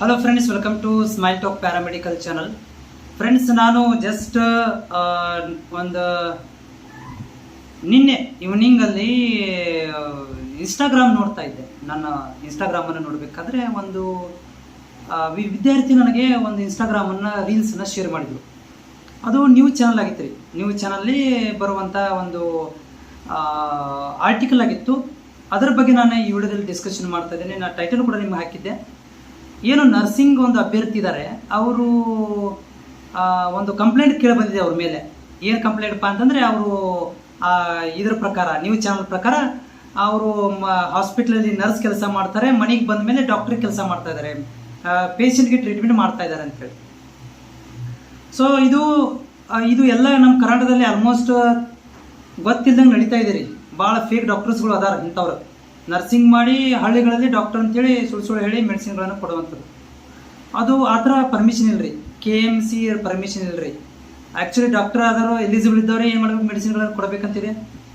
Hello friends, welcome to smile talk paramedical channel. Friends, ನಾನು just ಒಂದು ನಿನ್ನೆ ಈವ್ನಿಂಗಲ್ಲಿ Instagram ನೋಡ್ತಾ ಇದ್ದೆ. ನನ್ನ ಇನ್ಸ್ಟಾಗ್ರಾಮನ್ನು ನೋಡಬೇಕಾದ್ರೆ ಒಂದು ವಿದ್ಯಾರ್ಥಿ ನನಗೆ ಒಂದು ಇನ್ಸ್ಟಾಗ್ರಾಮನ್ನು ರೀಲ್ಸನ್ನು ಶೇರ್ ಮಾಡಿದರು. ಅದು ನ್ಯೂಸ್ ಚಾನಲ್ ಆಗಿತ್ತು ರೀ. ನ್ಯೂಸ್ ಚಾನಲ್ಲಿ ಬರುವಂಥ ಒಂದು ಆರ್ಟಿಕಲ್ ಆಗಿತ್ತು. ಅದರ ಬಗ್ಗೆ ನಾನು ಈ ವಿಡಿಯೋದಲ್ಲಿ ಡಿಸ್ಕಷನ್ ಮಾಡ್ತಾ ಇದ್ದೇನೆ. ನಾನು ಟೈಟಲ್ ಕೂಡ ನಿಮ್ಗೆ ಹಾಕಿದ್ದೆ. ಏನು ನರ್ಸಿಂಗ್ ಒಂದು ಅಭ್ಯರ್ಥಿ ಇದ್ದಾರೆ, ಅವರು ಒಂದು ಕಂಪ್ಲೇಂಟ್ ಕೇಳಿ ಬಂದಿದೆ ಅವ್ರ ಮೇಲೆ. ಏನು ಕಂಪ್ಲೇಂಟ್ಪ ಅಂತಂದರೆ, ಅವರು ಇದ್ರ ಪ್ರಕಾರ ನ್ಯೂಸ್ ಚಾನಲ್ ಪ್ರಕಾರ ಅವರು ಹಾಸ್ಪಿಟ್ಲಲ್ಲಿ ನರ್ಸ್ ಕೆಲಸ ಮಾಡ್ತಾರೆ, ಮನೆಗೆ ಬಂದ ಮೇಲೆ ಡಾಕ್ಟ್ರ್ ಕೆಲಸ ಮಾಡ್ತಾ ಇದ್ದಾರೆ, ಪೇಷಂಟ್ಗೆ ಟ್ರೀಟ್ಮೆಂಟ್ ಮಾಡ್ತಾ ಇದ್ದಾರೆ ಅಂತೇಳಿ. ಸೊ ಇದು ಎಲ್ಲ ನಮ್ಮ ಕರ್ನಾಟಕದಲ್ಲಿ ಆಲ್ಮೋಸ್ಟ್ ಗೊತ್ತಿಲ್ಲದಂಗೆ ನಡೀತಾ ಇದೆ ರೀ. ಭಾಳ ಫೇಕ್ ಡಾಕ್ಟರ್ಸ್ಗಳು ಅದಾರ ಇಂಥವ್ರು. ನರ್ಸಿಂಗ್ ಮಾಡಿ ಹಳ್ಳಿಗಳಲ್ಲಿ ಡಾಕ್ಟರ್ ಅಂತೇಳಿ ಸುಳ್ಳು ಹೇಳಿ ಮೆಡಿಸಿನ್ಗಳನ್ನು ಕೊಡುವಂಥದ್ದು. ಅದು ಆ ಥರ ಪರ್ಮಿಷನ್ ಇಲ್ಲ ರೀ. KMC ಪರ್ಮಿಷನ್ ಇಲ್ಲ ರೀ. ಆ್ಯಕ್ಚುಲಿ ಡಾಕ್ಟರ್ ಆದರೂ ಎಲಿಜಿಬಲ್ ಇದ್ದವ್ರೆ ಏನು ಮಾಡಬೇಕು, ಮೆಡಿಸಿನ್ಗಳನ್ನು ಕೊಡಬೇಕಂತಿದೆ.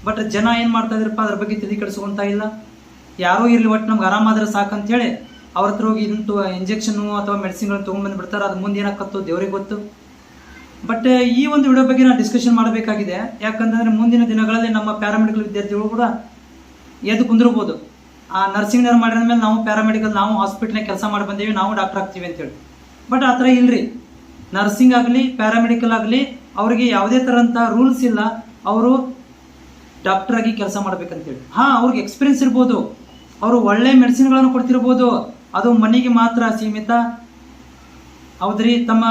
ಬಟ್ ಜನ ಏನು ಮಾಡ್ತಾ ಇದ್ರಪ್ಪ, ಅದ್ರ ಬಗ್ಗೆ ತಲೆ ಕೆಡಿಸ್ಕೊಂತ ಇಲ್ಲ. ಯಾರೋ ಇರಲಿ, ಒಟ್ಟು ನಮ್ಗೆ ಆರಾಮಾದ್ರೆ ಸಾಕಂತೇಳಿ ಅವ್ರ ಹತ್ರ ಹೋಗಿ ಇದನ್ನು ಇಂಜೆಕ್ಷನ್ನು ಅಥವಾ ಮೆಡಿಸಿನ್ಗಳನ್ನು ತೊಗೊಂಡ್ಬಂದು ಬಿಡ್ತಾರೆ. ಅದು ಮುಂದೆ ಏನಾಕತ್ತು ದೇವ್ರಿಗೆ ಗೊತ್ತು. ಬಟ್ ಈ ಒಂದು ವಿಡಿಯೋ ಬಗ್ಗೆ ನಾನು ಡಿಸ್ಕಷನ್ ಮಾಡಬೇಕಾಗಿದೆ. ಯಾಕಂತಂದರೆ ಮುಂದಿನ ದಿನಗಳಲ್ಲಿ ನಮ್ಮ ಪ್ಯಾರಾಮೆಡಿಕಲ್ ವಿದ್ಯಾರ್ಥಿಗಳು ಕೂಡ ಎದ್ದು ಕುಂದಿರ್ಬೋದು. ಆ ನರ್ಸಿಂಗ್ನವ್ರು ಮಾಡಿದ ಮೇಲೆ ನಾವು ಪ್ಯಾರಾಮೆಡಿಕಲ್, ನಾವು ಹಾಸ್ಪಿಟ್ಲ್ನಾಗ ಕೆಲಸ ಮಾಡಿ ಬಂದೀವಿ, ನಾವು ಡಾಕ್ಟರ್ ಆಗ್ತೀವಿ ಅಂತೇಳಿ. ಬಟ್ ಆ ಥರ ಇಲ್ಲರಿ. ನರ್ಸಿಂಗ್ ಆಗಲಿ ಪ್ಯಾರಾಮೆಡಿಕಲ್ ಆಗಲಿ ಅವರಿಗೆ ಯಾವುದೇ ಥರಂಥ ರೂಲ್ಸ್ ಇಲ್ಲ. ಅವರು ಡಾಕ್ಟರ್ ಆಗಿ ಕೆಲಸ ಮಾಡ್ಬೇಕಂತೇಳಿ. ಅವ್ರಿಗೆ ಎಕ್ಸ್ಪೀರಿಯನ್ಸ್ ಇರ್ಬೋದು, ಅವರು ಒಳ್ಳೆ ಮೆಡಿಸಿನ್ಗಳನ್ನು ಕೊಡ್ತಿರ್ಬೋದು. ಅದು ಮನೆಗೆ ಮಾತ್ರ ಸೀಮಿತ ಹೌದ್ರಿ, ತಮ್ಮ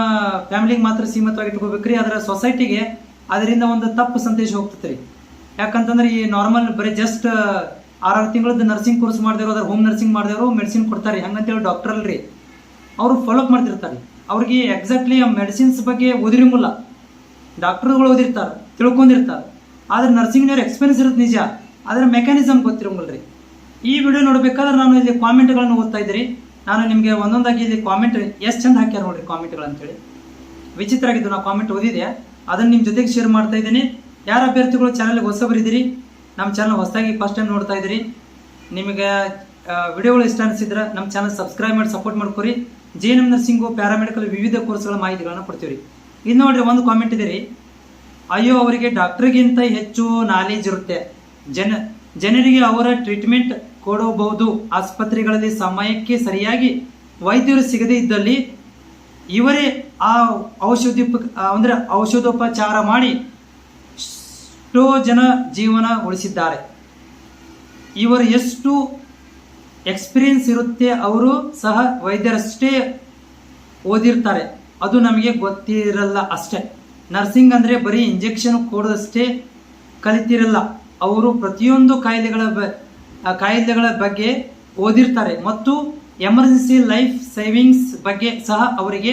ಫ್ಯಾಮಿಲಿಗೆ ಮಾತ್ರ ಸೀಮಿತವಾಗಿ ಇಟ್ಕೋಬೇಕ್ರಿ. ಅದರ ಸೊಸೈಟಿಗೆ ಅದರಿಂದ ಒಂದು ತಪ್ಪು ಸಂದೇಶ ಹೋಗ್ತದೆ ರೀ. ಯಾಕಂತಂದ್ರೆ ಈ ನಾರ್ಮಲ್ ಬರೀ ಜಸ್ಟ್ 6 ತಿಂಗಳದ್ದು ನರ್ಸಿಂಗ್ ಕೋರ್ಸ್ ಮಾಡಿದವರು, ಅದ್ರ ಹೋಮ್ ನರ್ಸಿಂಗ್ ಮಾಡಿದವರು ಮೆಡಿಸಿನ್ ಕೊಡ್ತಾರೆ ಹಂಗಂತೇಳಿ ಡಾಕ್ಟರ್ ಅಲ್ರಿ. ಅವರು ಫಾಲೋಅಪ್ ಮಾಡ್ತಿರ್ತಾರೆ. ಅವ್ರಿಗೆ ಎಕ್ಸಾಕ್ಟ್ಲಿ ಆ ಮೆಡಿಸಿನ್ಸ್ ಬಗ್ಗೆ ಓದಿರಂಗಿಲ್ಲ. ಡಾಕ್ಟರ್ಗಳು ಓದಿರ್ತಾರೆ, ತಿಳ್ಕೊಂಡಿರ್ತಾರೆ. ಆದ್ರೆ ನರ್ಸಿಂಗ್ನವ್ರ ಎಕ್ಸ್ಪೀರಿಯನ್ಸ್ ಇರುತ್ತೆ ನಿಜ, ಅದರ ಮೆಕ್ಯಾನಿಸಮ್ ಗೊತ್ತಿರಂಗಿಲ್ಲ ರೀ. ಈ ವಿಡಿಯೋ ನೋಡ್ಬೇಕಾದ್ರೆ ನಾನು ಇಲ್ಲಿ ಕಾಮೆಂಟ್ಗಳನ್ನು ಓದ್ತಾ ಇದ್ದೀರಿ. ನಾನು ನಿಮಗೆ ಒಂದೊಂದಾಗಿ ಇಲ್ಲಿ ಕಾಮೆಂಟ್ ಎಷ್ಟು ಚಂದ ಹಾಕ್ಯಾರ ನೋಡ್ರಿ ಕಾಮೆಂಟ್ಗಳು ಅಂತೇಳಿ. ವಿಚಿತ್ರ ಆಗಿದ್ದು, ನಾವು ಕಾಮೆಂಟ್ ಓದಿದೆ, ಅದನ್ನು ನಿಮ್ಮ ಜೊತೆಗೆ ಶೇರ್ ಮಾಡ್ತಾ ಇದ್ದೀನಿ. ಯಾರು ಅಭ್ಯರ್ಥಿಗಳು ಚಾನಲ್ಗೆ ಹೊಸಬರಿದ್ದೀರಿ, ನಮ್ಮ ಚಾನಲ್ ಹೊಸದಾಗಿ ಫಸ್ಟ್ ಟೈಮ್ ನೋಡ್ತಾ ಇದ್ದೀರಿ, ನಿಮಗೆ ವಿಡಿಯೋಗಳು ಇಷ್ಟ ಅನಿಸಿದ್ರೆ ನಮ್ಮ ಚಾನಲ್ ಸಬ್ಸ್ಕ್ರೈಬ್ ಮಾಡಿ ಸಪೋರ್ಟ್ ಮಾಡ್ಕೊರಿ. JNM ನರ್ಸಿಂಗು ಪ್ಯಾರಾಮೆಡಿಕಲ್ ವಿವಿಧ ಕೋರ್ಸ್ಗಳ ಮಾಹಿತಿಗಳನ್ನು ಕೊಡ್ತೀವಿ. ಇದು ನೋಡ್ರಿ, ಒಂದು ಕಾಮೆಂಟ್ ಇದೆ ರೀ. ಅಯ್ಯೋ, ಅವರಿಗೆ ಡಾಕ್ಟರ್ಗಿಂತ ಹೆಚ್ಚು ನಾಲೆಜ್ ಇರುತ್ತೆ. ಜನರಿಗೆ ಅವರ ಟ್ರೀಟ್ಮೆಂಟ್ ಕೊಡಬಹುದು. ಆಸ್ಪತ್ರೆಗಳಲ್ಲಿ ಸಮಯಕ್ಕೆ ಸರಿಯಾಗಿ ವೈದ್ಯರು ಸಿಗದೇ ಇದ್ದಲ್ಲಿ ಇವರೇ ಆ ಔಷಧೋಪಚಾರ ಮಾಡಿ ಎಷ್ಟೋ ಜನ ಜೀವನ ಉಳಿಸಿದ್ದಾರೆ. ಇವರು ಎಷ್ಟು ಎಕ್ಸ್ಪೀರಿಯನ್ಸ್ ಇರುತ್ತೆ, ಅವರು ಸಹ ವೈದ್ಯರಷ್ಟೇ ಓದಿರ್ತಾರೆ, ಅದು ನಮಗೆ ಗೊತ್ತಿರಲ್ಲ ಅಷ್ಟೇ. ನರ್ಸಿಂಗ್ ಅಂದರೆ ಬರೀ ಇಂಜೆಕ್ಷನ್ ಕೊಡೋದಷ್ಟೇ ಕಲಿತಿರಲ್ಲ. ಅವರು ಪ್ರತಿಯೊಂದು ಕಾಯಿಲೆಗಳ ಬಗ್ಗೆ ಓದಿರ್ತಾರೆ ಮತ್ತು ಎಮರ್ಜೆನ್ಸಿ ಲೈಫ್ ಸೇವಿಂಗ್ಸ್ ಬಗ್ಗೆ ಸಹ ಅವರಿಗೆ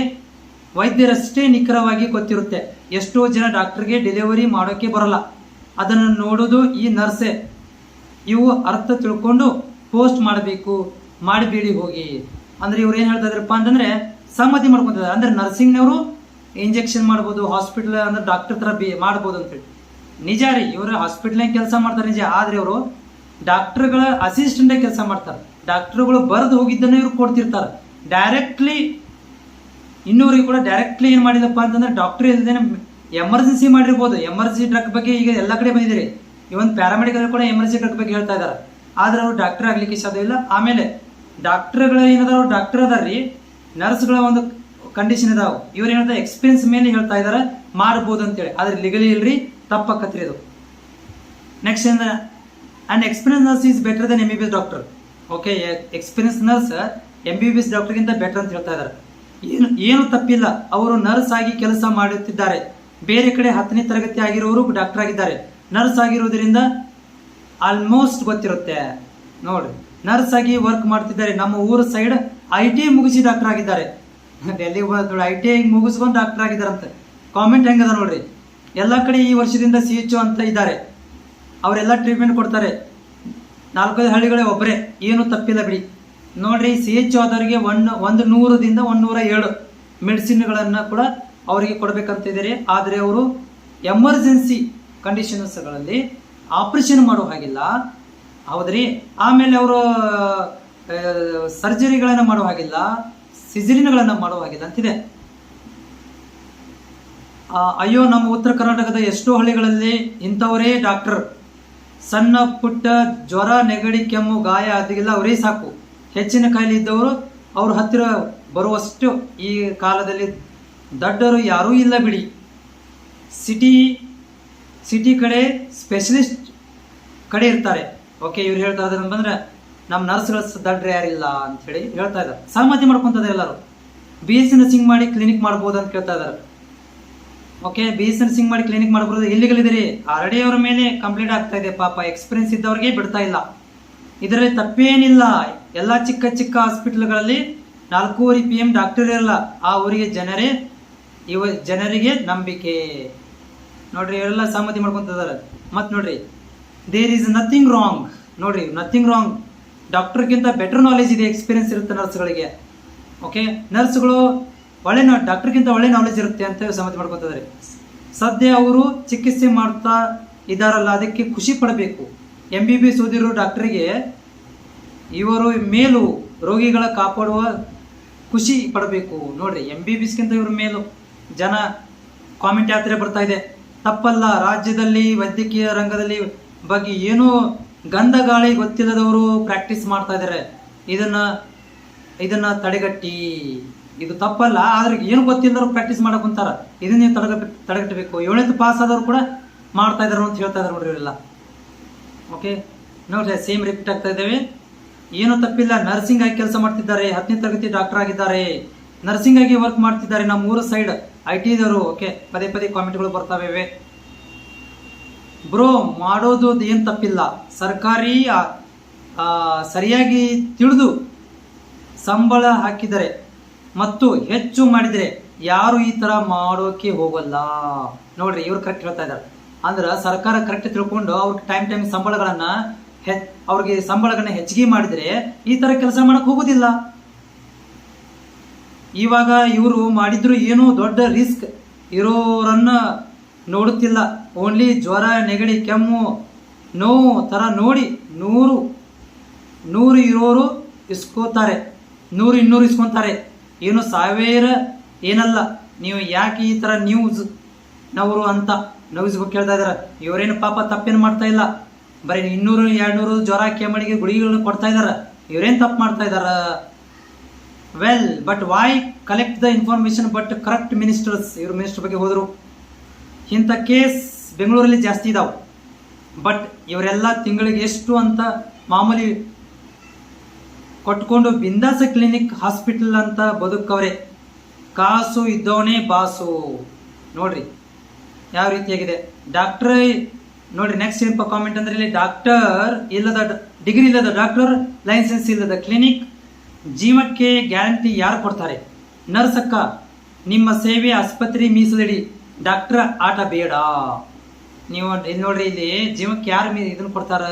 ವೈದ್ಯರಷ್ಟೇ ನಿಖರವಾಗಿ ಗೊತ್ತಿರುತ್ತೆ. ಎಷ್ಟೋ ಜನ ಡಾಕ್ಟರ್ಗೆ ಡೆಲಿವರಿ ಮಾಡೋಕ್ಕೆ ಬರಲ್ಲ, ಅದನ್ನು ನೋಡೋದು ಈ ನರ್ಸೆ. ಇವು ಅರ್ಥ ತಿಳ್ಕೊಂಡು ಪೋಸ್ಟ್ ಮಾಡಬೇಕು, ಮಾಡಬೇಡಿ ಹೋಗಿ ಅಂದರೆ ಇವ್ರು ಏನು ಹೇಳ್ತಾ ಇದ್ರಪ್ಪ ಅಂತಂದರೆ ಸಮ್ಮತಿ ಮಾಡ್ಕೊತಿದ್ದಾರೆ. ಅಂದರೆ ನರ್ಸಿಂಗ್ನವರು ಇಂಜೆಕ್ಷನ್ ಮಾಡ್ಬೋದು, ಹಾಸ್ಪಿಟ್ಲ್ ಅಂದ್ರೆ ಡಾಕ್ಟರ್ ಥರ ಮಾಡ್ಬೋದು ಅಂತೇಳಿ. ನಿಜ ರೀ, ಇವರು ಹಾಸ್ಪಿಟ್ಲ್ನಾಗ ಕೆಲಸ ಮಾಡ್ತಾರೆ ನಿಜ. ಆದರೆ ಇವರು ಡಾಕ್ಟರ್ಗಳ ಅಸಿಸ್ಟೆಂಟಾಗಿ ಕೆಲಸ ಮಾಡ್ತಾರೆ. ಡಾಕ್ಟರ್ಗಳು ಬರೆದು ಹೋಗಿದ್ದನ್ನು ಇವ್ರು ಕೊಡ್ತಿರ್ತಾರೆ ಡೈರೆಕ್ಟ್ಲಿ. ಇನ್ನೂರಿಗೆ ಕೂಡ ಡೈರೆಕ್ಟ್ಲಿ ಏನು ಮಾಡಿದಪ್ಪ ಅಂತಂದ್ರೆ ಡಾಕ್ಟರ್ ಇಲ್ಲದೇನೆ ಎಮರ್ಜೆನ್ಸಿ ಮಾಡಿರ್ಬೋದು. ಎಮರ್ಜೆನ್ಸಿ ಡ್ರಗ್ ಬಗ್ಗೆ ಈಗ ಎಲ್ಲ ಕಡೆ ಬಂದಿದೆ. ಇವನ್ ಪ್ಯಾರಾಮೆಡಿಕಲ್ ಕೂಡ ಎಮರ್ಜೆನ್ಸಿ ಡ್ರಗ್ ಬಗ್ಗೆ ಹೇಳ್ತಾ ಇದ್ದಾರೆ. ಆದ್ರೆ ಅವರು ಡಾಕ್ಟರ್ ಆಗ್ಲಿಕ್ಕೆ ಸಾಧ್ಯ ಇಲ್ಲ. ಆಮೇಲೆ ಡಾಕ್ಟರ್ಗಳ ಏನದಾರ, ಡಾಕ್ಟರ್ ಅದಾರ್ರಿ, ನರ್ಸ್ಗಳ ಒಂದು ಕಂಡೀಷನ್ ಇದಾವೆ. ಇವ್ರು ಏನಂತ ಎಕ್ಸ್ಪೀರಿಯನ್ಸ್ ಮೇಲೆ ಹೇಳ್ತಾ ಇದ್ದಾರೆ ಮಾಡ್ಬೋದು ಅಂತೇಳಿ. ಆದ್ರೆ ಲೀಗಲಿ ಇಲ್ರಿ, ತಪ್ಪಾಕತ್ರಿ ಅದು. ನೆಕ್ಸ್ಟ್ ಅಂದ್ರೆ and experience nurse is better than MBBS doctor. Okay, experience nurse MBBS ಡಾಕ್ಟರ್ಗಿಂತ ಬೆಟರ್ ಅಂತ ಹೇಳ್ತಾ ಇದ್ದಾರೆ. ಏನು ತಪ್ಪಿಲ್ಲ, ಅವರು ನರ್ಸ್ ಆಗಿ ಕೆಲಸ ಮಾಡುತ್ತಿದ್ದಾರೆ. ಬೇರೆ ಕಡೆ 10ನೇ ತರಗತಿ ಆಗಿರೋರು ಡಾಕ್ಟರ್ ಆಗಿದ್ದಾರೆ. ನರ್ಸ್ ಆಗಿರೋದ್ರಿಂದ ಆಲ್ಮೋಸ್ಟ್ ಗೊತ್ತಿರುತ್ತೆ ನೋಡ್ರಿ. ನರ್ಸ್ ಆಗಿ ವರ್ಕ್ ಮಾಡ್ತಿದ್ದಾರೆ. ನಮ್ಮ ಊರ ಸೈಡ್ ITI ಮುಗಿಸಿ ಡಾಕ್ಟರ್ ಆಗಿದ್ದಾರೆ. ಡೆಲ್ಲಿಗೆ ಬಂದು ITI ಮುಗಿಸ್ಕೊಂಡು ಡಾಕ್ಟರ್ ಆಗಿದ್ದಾರಂತೆ. ಕಾಮೆಂಟ್ ಹೆಂಗದ ನೋಡ್ರಿ. ಎಲ್ಲ ಕಡೆ ಈ ವರ್ಷದಿಂದ CHO ಅಂತ ಇದ್ದಾರೆ. ಅವರೆಲ್ಲ ಟ್ರೀಟ್ಮೆಂಟ್ ಕೊಡ್ತಾರೆ. 4-5 ಹಳ್ಳಿಗಳೇ ಒಬ್ಬರೇ, ಏನು ತಪ್ಪಿಲ್ಲ ಬಿಡಿ. ನೋಡ್ರಿ, CHO ಆದವರಿಗೆ 100ರಿಂದ 107 ಮೆಡಿಸಿನ್ಗಳನ್ನು ಕೂಡ ಅವರಿಗೆ ಕೊಡಬೇಕಂತಿದ್ದಾರೆ. ಆದರೆ ಅವರು ಎಮರ್ಜೆನ್ಸಿ ಕಂಡೀಷನ್ಸ್ಗಳಲ್ಲಿ ಆಪರೇಷನ್ ಮಾಡೋ ಹಾಗಿಲ್ಲ, ಹೌದ್ರಿ. ಆಮೇಲೆ ಅವರು ಸರ್ಜರಿಗಳನ್ನು ಮಾಡೋ ಹಾಗಿಲ್ಲ, ಸಿಜರಿನ್ಗಳನ್ನು ಮಾಡುವಾಗಿಲ್ಲ ಅಂತಿದೆ. ಅಯ್ಯೋ, ನಮ್ಮ ಉತ್ತರ ಕರ್ನಾಟಕದ ಎಷ್ಟೋ ಹಳ್ಳಿಗಳಲ್ಲಿ ಇಂಥವರೇ ಡಾಕ್ಟರ್. ಸಣ್ಣ ಪುಟ್ಟ ಜ್ವರ, ನೆಗಡಿ, ಕೆಮ್ಮು, ಗಾಯ ಅದೆಲ್ಲ ಅವರೇ ಸಾಕು. ಹೆಚ್ಚಿನ ಕಾಯಿಲೆ ಇದ್ದವರು ಅವ್ರ ಹತ್ತಿರ ಬರುವಷ್ಟು ಈ ಕಾಲದಲ್ಲಿ ದಡ್ಡರು ಯಾರೂ ಇಲ್ಲ ಬಿಡಿ. ಸಿಟಿ ಕಡೆ ಸ್ಪೆಷಲಿಸ್ಟ್ ಕಡೆ ಇರ್ತಾರೆ. ಓಕೆ, ಇವ್ರು ಹೇಳ್ತಾ ಇದ್ದಾರೆ ಅಂತಂದ್ರೆ ನಮ್ಮ ನರ್ಸ್ಗಳ ದಡ್ಡ್ರೆ ಯಾರಿಲ್ಲ ಅಂತ ಹೇಳಿ ಹೇಳ್ತಾ ಇದ್ದಾರೆ. ಸಹಮತಿ ಮಾಡ್ಕೊಂತದ ಎಲ್ಲರೂ. BSc ನರ್ಸಿಂಗ್ ಮಾಡಿ ಕ್ಲಿನಿಕ್ ಮಾಡ್ಬೋದು ಅಂತ ಕೇಳ್ತಾ ಇದ್ದಾರೆ. ಓಕೆ, BSc ನರ್ಸಿಂಗ್ ಮಾಡಿ ಕ್ಲಿನಿಕ್ ಮಾಡ್ಬೋದು, ಇಲ್ಲಿಗಳಿದಿರಿ. ಆಲ್ರೆಡಿ ಅವ್ರ ಮೇಲೆ ಕಂಪ್ಲೇಂಟ್ ಆಗ್ತಾ ಇದೆ. ಪಾಪ ಎಕ್ಸ್ಪೀರಿಯನ್ಸ್ ಇದ್ದವ್ರಿಗೆ ಬಿಡ್ತಾ ಇಲ್ಲ. ಇದರಲ್ಲಿ ತಪ್ಪೇನಿಲ್ಲ. ಎಲ್ಲ ಚಿಕ್ಕ ಚಿಕ್ಕ ಹಾಸ್ಪಿಟಲ್ಗಳಲ್ಲಿ 4:30 PM ಡಾಕ್ಟರ್ ಇರಲ್ಲ. ಆ ಊರಿಗೆ ಜನರಿಗೆ ನಂಬಿಕೆ. ನೋಡ್ರಿ, ಇವರೆಲ್ಲ ಸಹಮತಿ ಮಾಡ್ಕೊಂತಿದ್ದಾರೆ. ಮತ್ತೆ ನೋಡ್ರಿ, ದೇರ್ ಈಸ್ ನಥಿಂಗ್ ರಾಂಗ್. ನೋಡ್ರಿ, ನಥಿಂಗ್ ರಾಂಗ್. ಡಾಕ್ಟರ್ಗಿಂತ ಬೆಟರ್ ನಾಲೆಜ್ ಇದೆ, ಎಕ್ಸ್ಪೀರಿಯನ್ಸ್ ಇರುತ್ತೆ ನರ್ಸ್ಗಳಿಗೆ. ಓಕೆ, ನರ್ಸ್ಗಳು ಡಾಕ್ಟರ್ಗಿಂತ ಒಳ್ಳೆ ನಾಲೆಜ್ ಇರುತ್ತೆ ಅಂತ ಸಹಮತಿ ಮಾಡ್ಕೊತಿದ್ದಾರೆ. ಸದ್ಯ ಅವರು ಚಿಕಿತ್ಸೆ ಮಾಡ್ತಾ ಇದ್ದಾರಲ್ಲ, ಅದಕ್ಕೆ ಖುಷಿ ಪಡಬೇಕು. MBBS ಓದಿರೋ ಡಾಕ್ಟರಿಗೆ ಇವರು ಮೇಲು, ರೋಗಿಗಳ ಕಾಪಾಡುವ ಖುಷಿ ಪಡಬೇಕು. ನೋಡ್ರಿ, MBBSಗಿಂತ ಇವರು ಮೇಲು. ಜನ ಕಾಮೆಂಟ್ ಯಾತ್ರೆ ಬರ್ತಾ ಇದೆ. ತಪ್ಪಲ್ಲ. ರಾಜ್ಯದಲ್ಲಿ ವೈದ್ಯಕೀಯ ರಂಗದಲ್ಲಿ ಬಗ್ಗೆ ಏನೂ ಗಂಧ ಗಾಳಿ ಗೊತ್ತಿಲ್ಲದವರು ಪ್ರಾಕ್ಟೀಸ್ ಮಾಡ್ತಾ ಇದ್ದಾರೆ. ಇದನ್ನ ತಡೆಗಟ್ಟಿ. ಇದು ತಪ್ಪಲ್ಲ, ಆದ್ರೆ ಏನು ಗೊತ್ತಿಲ್ಲದವ್ರು ಪ್ರಾಕ್ಟೀಸ್ ಮಾಡಕ್ ಕುಂತಾರ. ಇದನ್ನ ನೀವು ತಡೆಗಟ್ಟಬೇಕು. 7ನೇ ಪಾಸ್ ಆದವ್ರು ಕೂಡ ಮಾಡ್ತಾ ಇದಾರೆ ಅಂತ ಹೇಳ್ತಾ ಇದಾರೆ ನೋಡ್ರಿ ಇವರೆಲ್ಲ. ಓಕೆ, ನೋಡ್ರಿ, ಸೇಮ್ ರಿಪೀಟ್ ಆಗ್ತಾ ಇದ್ದೇವೆ. ಏನು ತಪ್ಪಿಲ್ಲ. ನರ್ಸಿಂಗ್ ಆಗಿ ಕೆಲಸ ಮಾಡ್ತಿದ್ದಾರೆ. 10ನೇ ತರಗತಿ ಡಾಕ್ಟರ್ ಆಗಿದ್ದಾರೆ. ನರ್ಸಿಂಗ್ ಆಗಿ ವರ್ಕ್ ಮಾಡ್ತಿದ್ದಾರೆ. ನಮ್ಮ ಊರ ಸೈಡ್ IT ದವರು. ಓಕೆ, ಪದೇ ಕಾಮೆಂಟ್ಗಳು ಬರ್ತಾವೆ. ಬ್ರೋ, ಮಾಡೋದು ಏನು ತಪ್ಪಿಲ್ಲ. ಸರ್ಕಾರಿ ಸರಿಯಾಗಿ ತಿಳಿದು ಸಂಬಳ ಹಾಕಿದರೆ ಮತ್ತು ಹೆಚ್ಚು ಮಾಡಿದರೆ ಯಾರು ಈ ತರ ಮಾಡೋಕೆ ಹೋಗಲ್ಲ. ನೋಡ್ರಿ, ಇವ್ರು ಕರೆಕ್ಟ್ ಹೇಳ್ತಾ ಇದ್ದಾರೆ. ಅಂದ್ರೆ ಸರ್ಕಾರ ಕರೆಕ್ಟ್ ತಿಳ್ಕೊಂಡು ಅವ್ರಿಗೆ ಟೈಮ್ ಅವ್ರಿಗೆ ಸಂಬಳಗಳನ್ನ ಹೆಚ್ಚಿಗೆ ಮಾಡಿದ್ರೆ ಈ ತರ ಕೆಲಸ ಮಾಡಕ್ ಹೋಗುದಿಲ್ಲ. ಇವಾಗ ಇವರು ಮಾಡಿದ್ರು ಏನೋ ದೊಡ್ಡ ರಿಸ್ಕ್ ಇರೋರನ್ನ ನೋಡುತ್ತಿಲ್ಲ. ಓನ್ಲಿ ಜ್ವರ, ನೆಗಡಿ, ಕೆಮ್ಮು, ನೋವು ತರ ನೋಡಿ 100 ಇರೋರು ಇಸ್ಕೋತಾರೆ. 100-200 ಇಸ್ಕೊಂತಾರೆ. ಏನು 1000 ಏನಲ್ಲ. ನೀವು ಯಾಕೆ ಈ ತರ ನವರು ಅಂತ ನ್ಯೂಸ್ ಕೇಳ್ತಾ ಇದಾರೆ. ಇವರೇನು ಪಾಪ ತಪ್ಪೇನು ಮಾಡ್ತಾ ಇಲ್ಲ. ಬರೀ 200-200 ಜ್ವರ, ಕೆಮ್ಮಡಿಗೆ ಗುಳಿಗಳನ್ನ ಕೊಡ್ತಾ ಇದಾರ. ಇವರೇನು ತಪ್ಪು ಮಾಡ್ತಾ ಇದಾರ? Well, but why collect the information but correct ministers. ಇವರು ಮಿನಿಸ್ಟರ್ ಬಗ್ಗೆ ಹೋದ್ರು. ಇಂಥ ಕೇಸ್ ಬೆಂಗಳೂರಲ್ಲಿ ಜಾಸ್ತಿ ಇದಾವೆ. ಬಟ್ ಇವರೆಲ್ಲ ತಿಂಗಳಿಗೆ ಎಷ್ಟು ಅಂತ ಮಾಮೂಲಿ ಕೊಟ್ಕೊಂಡು ಬಿಂದಾಸ ಕ್ಲಿನಿಕ್, ಹಾಸ್ಪಿಟಲ್ ಅಂತ ಬದುಕವ್ರೆ. ಕಾಸು ಇದ್ದವನೇ ಬಾಸು. ನೋಡ್ರಿ ಯಾವ ರೀತಿಯಾಗಿದೆ. ಡಾಕ್ಟರ್ ನೋಡ್ರಿ, ನೆಕ್ಸ್ಟ್ ಏನಪ್ಪ ಕಾಮೆಂಟ್ ಅಂದ್ರೆ, ಇಲ್ಲಿ ಡಾಕ್ಟರ್ ಇಲ್ಲದ, ಡಿಗ್ರಿ ಇಲ್ಲದ ಡಾಕ್ಟರ್, ಲೈಸೆನ್ಸ್ ಇಲ್ಲದ ಕ್ಲಿನಿಕ್, ಜೀವಕ್ಕೆ ಗ್ಯಾರಂಟಿ ಯಾರು ಕೊಡ್ತಾರೆ? ನರ್ಸ್ ಅಕ್ಕ, ನಿಮ್ಮ ಸೇವೆ ಆಸ್ಪತ್ರೆ ಮೀಸಲಿಡಿ. ಡಾಕ್ಟರ್ ಆಟ ಬೇಡ. ನೀವು ಇಲ್ಲಿ ನೋಡ್ರಿ, ಇಲ್ಲಿ ಜೀವಕ್ಕೆ ಯಾರು ಇದನ್ನ ಕೊಡ್ತಾರ?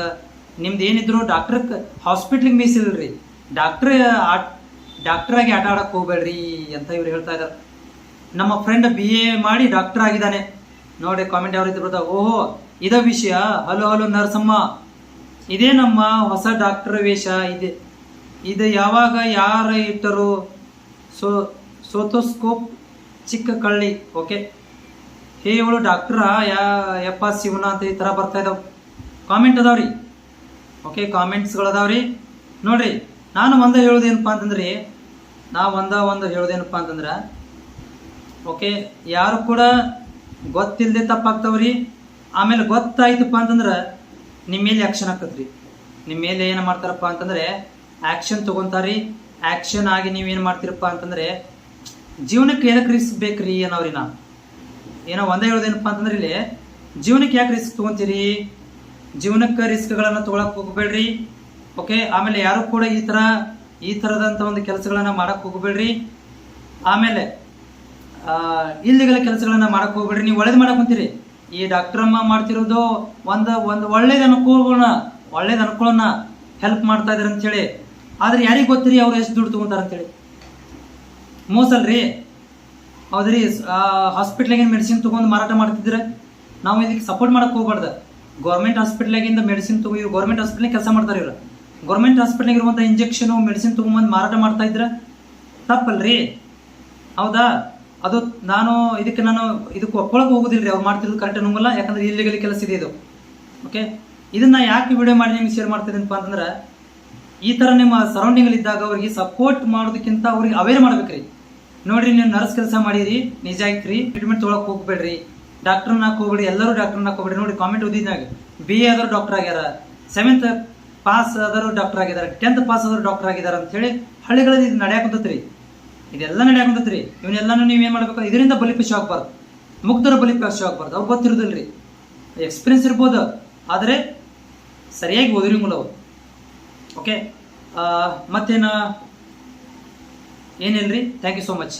ನಿಮ್ದು ಏನಿದ್ರು ಡಾಕ್ಟರ್ ಹಾಸ್ಪಿಟ್ಲಿಗೆ ಮೀಸಲಿಡ್ರಿ. ಡಾಕ್ಟರ್ ಆಗಿ ಆಟ ಆಡಕ್ ಹೋಗ್ಬೇಡ್ರಿ ಅಂತ ಇವ್ರು ಹೇಳ್ತಾ ಇದಾರೆ. ನಮ್ಮ ಫ್ರೆಂಡ್ BA ಮಾಡಿ ಡಾಕ್ಟರ್ ಆಗಿದ್ದಾನೆ. ನೋಡಿ ಕಾಮೆಂಟ್ ಯಾವ ರೀತಿ ಬರ್ತಾವ. ಓಹೋ, ಇದ ವಿಷಯ. ಹಲೋ ನರ್ಸಮ್ಮ, ಇದೇ ನಮ್ಮ ಹೊಸ ಡಾಕ್ಟರ್ ವೇಷ. ಇದು ಯಾವಾಗ ಯಾರ ಇಟ್ಟರು? ಸೋತೋಸ್ಕೋಪ್ ಚಿಕ್ಕ ಕಳ್ಳಿ. ಓಕೆ, ಹೇ ಇವಳು ಡಾಕ್ಟ್ರ ಯಪ್ಪ ಶಿವನ ಅಂತ ಈ ತರ ಬರ್ತಾ ಇದಾವ. ಕಾಮೆಂಟ್ ಅದಾವ್ರಿ. ಓಕೆ, ಕಾಮೆಂಟ್ಸ್ಗಳು ಅದಾವ್ರಿ. ನೋಡ್ರಿ, ನಾನು ಹೇಳೋದೇನಪ್ಪ ಅಂತಂದ್ರೆ, ಓಕೆ, ಯಾರು ಕೂಡ ಗೊತ್ತಿಲ್ಲದೆ ತಪ್ಪಾಗ್ತಾವ್ರಿ. ಆಮೇಲೆ ಗೊತ್ತಾಯ್ತಪ್ಪ ಅಂತಂದ್ರೆ ನಿಮ್ಮ ಮೇಲೆ ಆಕ್ಷನ್ ಆಗ್ತದ್ರಿ. ನಿಮ್ಮ ಮೇಲೆ ಏನು ಮಾಡ್ತಾರಪ್ಪ ಅಂತಂದ್ರೆ ಆಕ್ಷನ್ ತಗೊಂತಾರಿ. ಆಕ್ಷನ್ ಆಗಿ ನೀವೇನು ಮಾಡ್ತೀರಪ್ಪ ಅಂತಂದ್ರೆ ಜೀವನಕ್ಕೆ ಏನಕ್ಕೆ ರಿಸ್ಕ್ ಬೇಕ್ರಿ ಅನ್ನೋರಿ. ನಾನು ಹೇಳೋದೇನಪ್ಪ ಅಂತಂದ್ರೆ, ಇಲ್ಲಿ ಜೀವನಕ್ಕೆ ಯಾಕೆ ರಿಸ್ಕ್ ತಗೊಂತೀರಿ? ಜೀವನಕ್ಕೆ ರಿಸ್ಕ್ಗಳನ್ನು ತಗೊಳಕ್ ಹೋಗ್ಬೇಡ್ರಿ. ಓಕೆ, ಆಮೇಲೆ ಯಾರು ಕೂಡ ಈ ತರದಂತ ಒಂದು ಕೆಲಸಗಳನ್ನ ಮಾಡಕ್ ಹೋಗ್ಬೇಡ್ರಿ. ಆಮೇಲೆ ಇಲ್ಲಿಗಲ ಕೆಲಸಗಳನ್ನ ಮಾಡಕ್ ಹೋಗ್ಬೇಡ್ರಿ. ನೀವು ಒಳ್ಳೇದು ಮಾಡಕ್ ಕುಂತೀರಿ. ಈ ಡಾಕ್ಟರ್ ಅಮ್ಮ ಮಾಡ್ತಿರೋದು ಒಂದು ಒಳ್ಳೇದು ಅನುಕೂಲನ ಹೆಲ್ಪ್ ಮಾಡ್ತಾ ಇದಾರೆ ಅಂತೇಳಿ. ಆದ್ರೆ ಯಾರಿಗೆ ಗೊತ್ತಿರಿ ಅವ್ರು ಎಷ್ಟು ದುಡ್ಡು ತಗೊಂತಾರ ಅಂತೇಳಿ? ಮೋಸಲ್ರಿ. ಹೌದ್ರಿ. ಹಾಸ್ಪಿಟ್ಲಾಗಿನ ಮೆಡಿಸಿನ್ ತಗೊಂಡು ಮಾರಾಟ ಮಾಡ್ತಿದ್ರೆ ನಾವು ಇದಕ್ಕೆ ಸಪೋರ್ಟ್ ಮಾಡಕ್ ಹೋಗ್ಬಾರ್ದು. ಗೌರ್ಮೆಂಟ್ ಹಾಸ್ಪಿಟ್ಲಾಗಿಂದ ಮೆಡಿಸಿನ್ ಇವ್ರು ಗೌರ್ಮೆಂಟ್ ಹಾಸ್ಪಿಟ್ಲಾಗ ಕೆಲಸ ಮಾಡ್ತಾರೆ. ಇವರು ಗೌರ್ಮೆಂಟ್ ಹಾಸ್ಪಿಟ್ಲಾಗ ಇರುವಂಥ ಇಂಜೆಕ್ಷನ್ ಮೆಡಿಸಿನ್ ತಗೊಂಬಂದು ಮಾರಾಟ ಮಾಡ್ತಾ ಇದ್ರೆ ತಪ್ಪಲ್ರಿ, ಹೌದಾ? ಅದು ನಾನು ಇದಕ್ಕೆ ಒಪ್ಕೊಳಕ್ಕೆ ಹೋಗೋದಿಲ್ಲ ರೀ. ಅವ್ರು ಮಾಡ್ತಿರೋದು ಕರೆಕ್ಟ್ ನಂಗಲ್ಲ, ಯಾಕಂದ್ರೆ ಇಲ್ಲಿಗಲಿ ಕೆಲಸ ಇದೆ ಇದು. ಓಕೆ, ಇದನ್ನ ಯಾಕೆ ವಿಡಿಯೋ ಮಾಡಿ ನಿಮ್ಗೆ ಶೇರ್ ಮಾಡ್ತಿದ್ದೀನಪ್ಪ ಅಂತಂದ್ರೆ, ಈ ಥರ ನಿಮ್ಮ ಸರೌಂಡಿಂಗಲ್ಲಿ ಇದ್ದಾಗ ಅವ್ರಿಗೆ ಸಪೋರ್ಟ್ ಮಾಡೋದಕ್ಕಿಂತ ಅವ್ರಿಗೆ ಅವೇರ್ ಮಾಡ್ಬೇಕ್ರಿ. ನೋಡ್ರಿ, ನೀವು ನರ್ಸ್ ಕೆಲಸ ಮಾಡಿರಿ, ನಿಜ ಆಯ್ತ್ರಿ, ಟ್ರೀಟ್ಮೆಂಟ್ ತೊಗೊಳಕ್ ಹೋಗ್ಬೇಡ್ರಿ, ಡಾಕ್ಟರ್ನ ಹೋಗ್ಬೇಡಿ, ಎಲ್ಲರೂ ಡಾಕ್ಟರ್ನ ಹೋಗ್ಬೇಡಿ. ನೋಡಿ ಕಾಮೆಂಟ್ ಓದಿದ್ನಾಗ BA ಆದರೂ ಡಾಕ್ಟರ್ ಆಗ್ಯಾರ, 7th ಪಾಸ್ ಆದರೂ ಡಾಕ್ಟರ್ ಆಗಿದ್ದಾರೆ, 10th ಪಾಸ್ ಆದರೂ ಡಾಕ್ಟರ್ ಆಗಿದ್ದಾರೆ ಅಂತ ಹೇಳಿ ಹಳ್ಳಿಗಳಲ್ಲಿ ಇದು ನಡೆಯಾಕುಂತತ್ರಿ. ಇದೆಲ್ಲ ನಡೆಯಾಕುಂತತ್ರಿ. ಇವನ್ನೆಲ್ಲಾನು ನೀವೇನು ಮಾಡ್ಬೇಕು, ಇದರಿಂದ ಬಲಿಪಶು ಆಗ್ಬಾರ್ದು, ಮುಗ್ಧರ ಬಲಿಪಶು ಆಗ್ಬಾರ್ದು. ಅವ್ರು ಗೊತ್ತಿರೋದಿಲ್ರಿ, ಎಕ್ಸ್ಪೀರಿಯನ್ಸ್ ಇರ್ಬೋದು, ಆದರೆ ಸರಿಯಾಗಿ ಓದಿರಂಗಿಲ್ಲ ಅವರು. ಓಕೆ, ಮತ್ತೇನು ಏನಿಲ್ರಿ. Thank you so much.